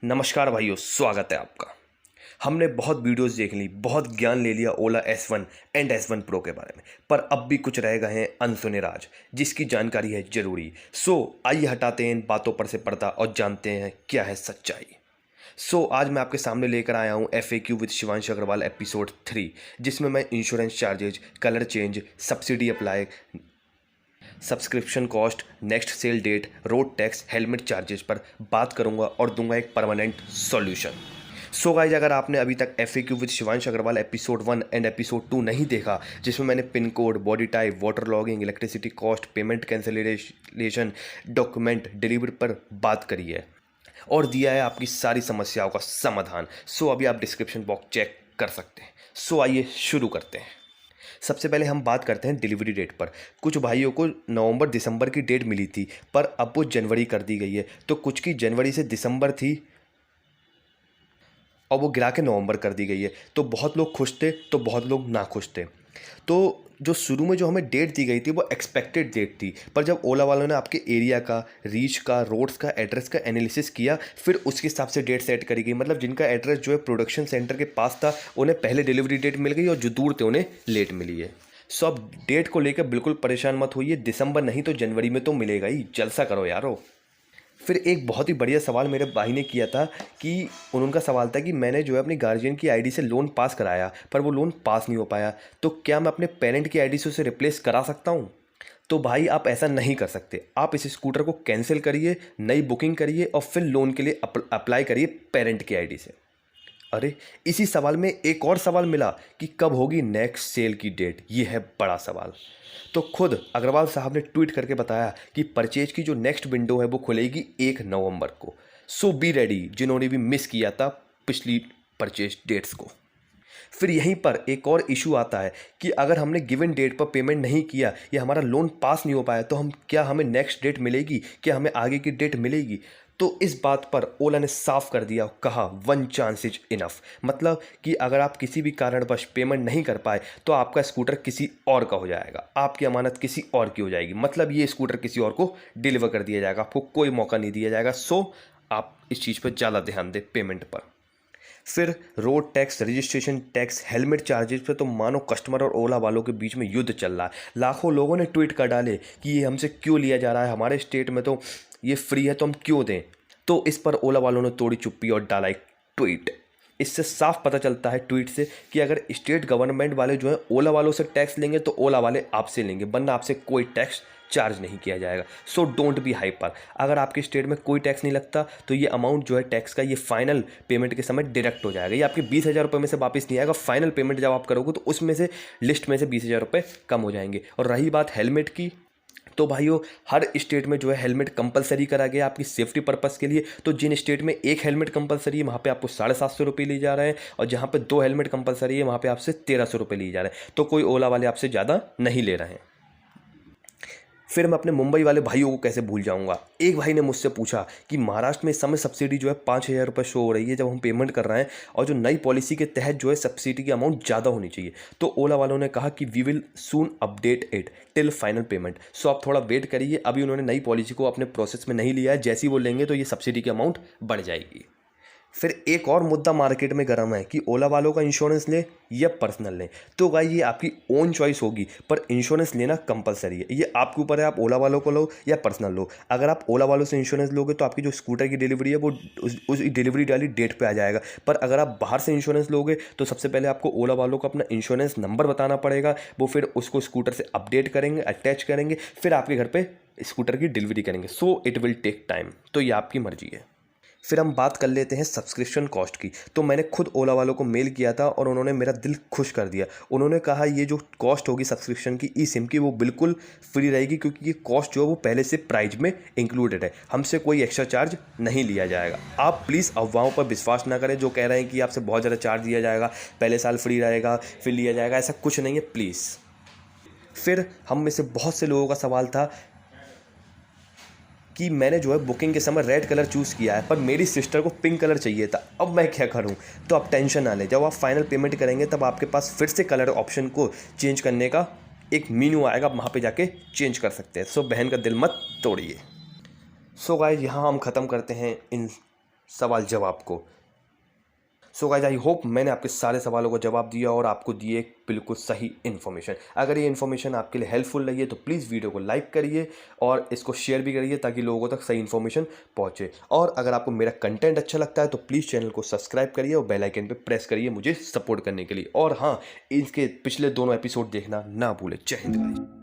नमस्कार भाइयों, स्वागत है आपका। हमने बहुत वीडियोस देख ली, बहुत ज्ञान ले लिया ओला S1 एंड S1 प्रो के बारे में, पर अब भी कुछ रह गए हैं अनसुने राज जिसकी जानकारी है जरूरी। आइए हटाते हैं इन बातों पर से पर्दा और जानते हैं क्या है सच्चाई। आज मैं आपके सामने लेकर आया हूं FAQ with Shivansh Agarwal episode 3, जिसमें मैं insurance charges, colour change, subsidy apply, subscription cost, next sale date, road tax, helmet charges पर बात करूंगा और दूंगा एक परमानेंट सॉल्यूशन। गाइज, अगर आपने अभी तक FAQ with Shivansh Agarwal episode 1 and episode 2 नहीं देखा, जिसमें मैंने pin code, body type, water logging, electricity cost, payment cancellation, document delivery पर बात करी है और दिया है आपकी सारी समस्याओं का समाधान, अभी आप डिस्क्रिप्शन बॉक्स चेक कर सकते हैं। आइए शुरू करते हैं। सबसे पहले हम बात करते हैं डिलीवरी डेट पर। कुछ भाइयों को नवंबर दिसंबर की डेट मिली थी, पर अब वो जनवरी कर दी गई है। तो कुछ की जनवरी से दिसंबर थी और वो गिरा के नवंबर कर दी गई है। तो बहुत लोग खुश थे तो बहुत लोग ना खुश थे। तो जो शुरू में जो हमें डेट दी गई थी वो एक्सपेक्टेड डेट थी, पर जब ओला वालों ने आपके एरिया का, रीच का, रोड्स का, एड्रेस का एनालिसिस किया, फिर उसके हिसाब से डेट सेट करी गई। मतलब जिनका एड्रेस जो है प्रोडक्शन सेंटर के पास था उन्हें पहले डिलीवरी डेट मिल गई और जो दूर थे उन्हें लेट मिली है। अब डेट को लेकर बिल्कुल परेशान मत होइए, दिसंबर नहीं तो जनवरी में तो मिलेगा ही, जलसा करो यारो। फिर एक बहुत ही बढ़िया सवाल मेरे भाई ने किया था कि उनका सवाल था कि मैंने जो है अपनी गार्जियन की आईडी से लोन पास कराया, पर वो लोन पास नहीं हो पाया, तो क्या मैं अपने पेरेंट की आईडी से उसे रिप्लेस करा सकता हूँ? तो भाई आप ऐसा नहीं कर सकते। आप इस स्कूटर को कैंसिल करिए, नई बुकिंग करिए और फिर लोन के लिए अप्लाई करिए पेरेंट की आईडी से। अरे, इसी सवाल में एक और सवाल मिला कि कब होगी नेक्स्ट सेल की डेट। ये है बड़ा सवाल। तो खुद अग्रवाल साहब ने ट्वीट करके बताया कि परचेज की जो नेक्स्ट विंडो है वो खुलेगी 1 नवंबर को। बी रेडी, जिन्होंने भी मिस किया था पिछली परचेज डेट्स को। फिर यहीं पर एक और इशू आता है कि अगर हमने गिवन डेट पर पेमेंट नहीं किया या हमारा लोन पास नहीं हो पाया तो हमें नेक्स्ट डेट मिलेगी, क्या हमें आगे की डेट मिलेगी? तो इस बात पर ओला ने साफ कर दिया, कहा 1 चांस इज इनफ। मतलब कि अगर आप किसी भी कारणवश पेमेंट नहीं कर पाए तो आपका स्कूटर किसी और का हो जाएगा, आपकी अमानत किसी और की हो जाएगी। मतलब ये स्कूटर किसी और को डिलीवर कर दिया जाएगा, आपको कोई मौका नहीं दिया जाएगा। आप इस चीज़ पर ज़्यादा ध्यान दें पेमेंट पर। फिर road tax, registration tax, helmet charges पे तो मानो कस्टमर और ओला वालों के बीच में युद्ध चल रहा है। लाखों लोगों ने ट्वीट कर डाले कि ये हमसे क्यों लिया जा रहा है, हमारे स्टेट में तो ये फ्री है तो हम क्यों दें। तो इस पर ओला वालों ने तोड़ी चुप्पी और डाला एक ट्वीट। इससे साफ पता चलता है ट्वीट से कि अगर स्टेट गवर्नमेंट वाले जो है ओला वालों से टैक्स लेंगे तो ओला वाले आपसे लेंगे, वरना आपसे कोई टैक्स चार्ज नहीं किया जाएगा। Don't be hyper. अगर आपके स्टेट में कोई टैक्स नहीं लगता तो ये अमाउंट जो है टैक्स का, ये फाइनल पेमेंट के समय डिडक्ट हो जाएगा। ये आपके 20,000 रुपये में से वापस नहीं आएगा। फाइनल पेमेंट जब आप करोगे तो उसमें से, लिस्ट में से 20,000 रुपये कम हो जाएंगे। और रही बात हेलमेट की, तो भाइयों हर स्टेट में जो है हेलमेट कंपलसरी करा गया आपकी सेफ्टी पर्पस के लिए। तो जिन स्टेट में एक हेलमेट कंपलसरी है वहाँ पे आपको 750 रुपये लिए जा रहे हैं, और जहाँ पे 2 हेलमेट कंपलसरी है वहाँ पे आपसे 1300 रुपये लिए जा रहे हैं। तो कोई ओला वाले आपसे ज़्यादा नहीं ले रहे हैं। फिर मैं अपने मुंबई वाले भाइयों को कैसे भूल जाऊंगा। एक भाई ने मुझसे पूछा कि महाराष्ट्र में इस समय सब्सिडी जो है 5,000 रुपये शो हो रही है जब हम पेमेंट कर रहे हैं, और जो नई पॉलिसी के तहत जो है सब्सिडी की अमाउंट ज़्यादा होनी चाहिए। तो ओला वालों ने कहा कि we will soon update it till final payment. आप थोड़ा वेट करिए, अभी उन्होंने नई पॉलिसी को अपने प्रोसेस में नहीं लिया है, जैसे ही वो लेंगे तो ये सब्सिडी की अमाउंट बढ़ जाएगी। फिर एक और मुद्दा मार्केट में गर्म है कि ओला वालों का इंश्योरेंस लें या पर्सनल लें। तो भाई ये आपकी ओन चॉइस होगी, पर इंश्योरेंस लेना कंपलसरी है। ये आपके ऊपर है, आप ओला वालों को लो या पर्सनल लो। अगर आप ओला वालों से इंश्योरेंस लोगे तो आपकी जो स्कूटर की डिलीवरी है वो उस डिलीवरी वाली डेट पे आ जाएगा। पर अगर आप बाहर से इंश्योरेंस लोगे तो सबसे पहले आपको ओला वालों को अपना इंश्योरेंस नंबर बताना पड़ेगा। वो फिर उसको स्कूटर से अपडेट करेंगे, अटैच करेंगे, फिर आपके घर पर स्कूटर की डिलीवरी करेंगे। It will take time. तो ये आपकी मर्जी है। फिर हम बात कर लेते हैं सब्सक्रिप्शन कॉस्ट की। तो मैंने खुद ओला वालों को मेल किया था और उन्होंने मेरा दिल खुश कर दिया। उन्होंने कहा ये जो कॉस्ट होगी सब्सक्रिप्शन की ई सिम की वो बिल्कुल फ्री रहेगी, क्योंकि ये कॉस्ट जो है वो पहले से प्राइस में इंक्लूडेड है, हमसे कोई एक्स्ट्रा चार्ज नहीं लिया जाएगा। आप प्लीज़ अफवाहों पर विश्वास ना करें जो कह रहे हैं कि आपसे बहुत ज़्यादा चार्ज दिया जाएगा, पहले साल फ्री रहेगा फिर लिया जाएगा। ऐसा कुछ नहीं है, प्लीज़। फिर हम में से बहुत से लोगों का सवाल था कि मैंने जो है बुकिंग के समय रेड कलर चूज़ किया है, पर मेरी सिस्टर को पिंक कलर चाहिए था, अब मैं क्या करूं? तो आप टेंशन ना लें, जब आप फाइनल पेमेंट करेंगे तब आपके पास फिर से कलर ऑप्शन को चेंज करने का एक मेन्यू आएगा, आप वहाँ पे जाके चेंज कर सकते हैं। बहन का दिल मत तोड़िए। गाइस, यहाँ हम ख़त्म करते हैं इन सवाल जवाब को। सो गाइज आई होप मैंने आपके सारे सवालों का जवाब दिया और आपको दिए एक बिल्कुल सही इन्फॉर्मेशन। अगर ये इन्फॉर्मेशन आपके लिए हेल्पफुल रही है तो प्लीज़ वीडियो को लाइक करिए और इसको शेयर भी करिए ताकि लोगों तक सही इन्फॉर्मेशन पहुंचे। और अगर आपको मेरा कंटेंट अच्छा लगता है तो प्लीज़ चैनल को सब्सक्राइब करिए और बेल आइकन पे प्रेस करिए मुझे सपोर्ट करने के लिए। और हाँ, इसके पिछले दोनों एपिसोड देखना ना भूलें। जय हिंद गाइज।